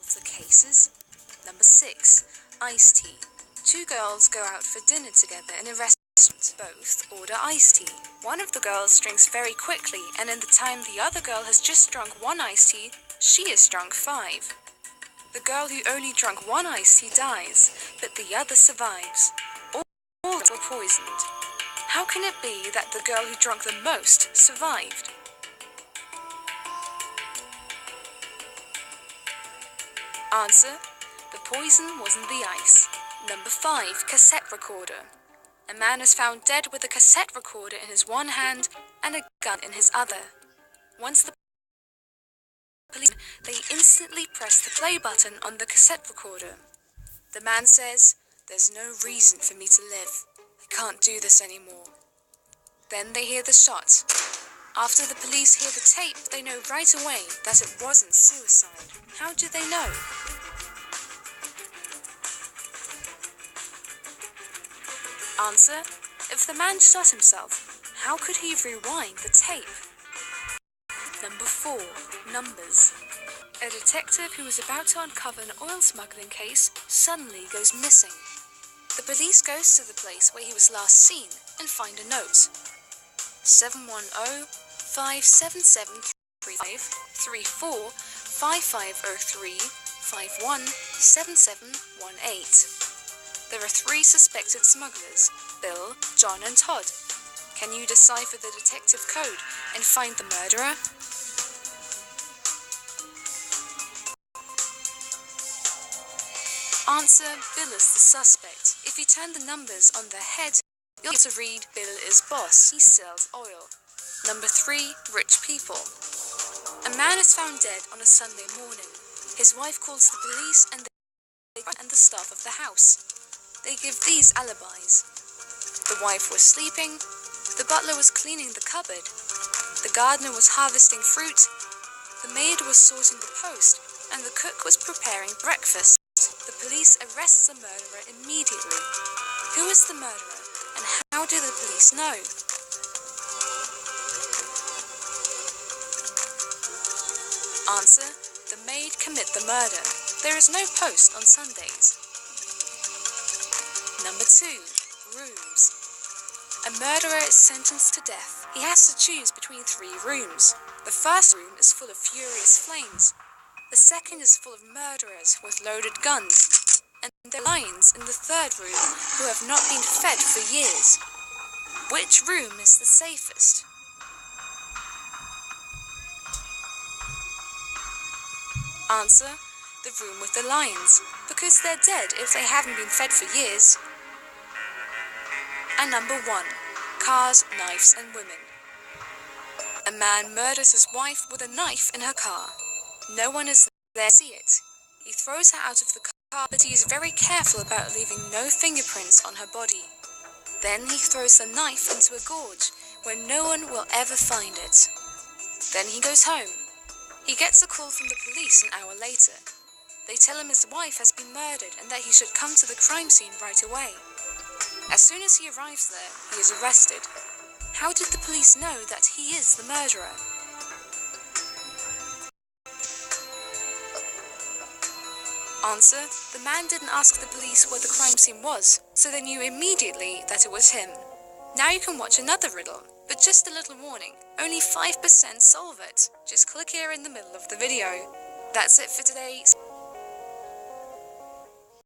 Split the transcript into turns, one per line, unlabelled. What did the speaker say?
The cases. Number 6. Iced tea. Two girls go out for dinner together in a restaurant. Both order iced tea. One of the girls drinks very quickly, and in the time the other girl has just drunk 1 iced tea, she has drunk 5. The girl who only drank 1 iced tea dies, but the other survives. All were poisoned. How can it be that the girl who drank the most survived? Answer: the poison wasn't the ice. Number 5. Cassette recorder. A man is found dead with a cassette recorder in his one hand and a gun in his other. Once the police, they instantly press the play button on the cassette recorder. The man says, "There's no reason for me to live. I can't do this anymore." Then they hear the shot. After the police hear the tape, they know right away that it wasn't suicide. How do they know? Answer: if the man shot himself, how could he rewind the tape? Number 4. Numbers. A detective who was about to uncover an oil smuggling case suddenly goes missing. The police goes to the place where he was last seen and find a note. 710-577-34-5503-517718. There are 3 suspected smugglers, Bill, John and Todd. Can you decipher the detective code and find the murderer? Answer: Bill is the suspect. If you turn the numbers on their head, you'll get to read Bill is boss, he sells oil. Number 3. Rich people. A man is found dead on a Sunday morning. His wife calls the police and the staff of the house. They give these alibis. The wife was sleeping, the butler was cleaning the cupboard, the gardener was harvesting fruit, the maid was sorting the post, and the cook was preparing breakfast. The police arrests the murderer immediately. Who is the murderer, and how do the police know? Answer: the maid commit the murder. There is no post on Sundays. Number 2. Rooms. A murderer is sentenced to death. He has to choose between 3 rooms. The first room is full of furious flames. The second is full of murderers with loaded guns. And there are lions in the third room who have not been fed for years. Which room is the safest? Answer: the room with the lions, because they're dead if they haven't been fed for years. And number 1. Cars, knives and women. A man murders his wife with a knife in her car. No one is there to see it. He throws her out of the car, but he is very careful about leaving no fingerprints on her body. Then he throws the knife into a gorge where no one will ever find it. Then he goes home. He gets a call from the police an hour later. They tell him his wife has been murdered and that he should come to the crime scene right away. As soon as he arrives there, he is arrested. How did the police know that he is the murderer? Answer: the man didn't ask the police where the crime scene was, so they knew immediately that it was him. Now you can watch another riddle, but just a little warning, only 5% solve it. Just click here in the middle of the video. That's it for today.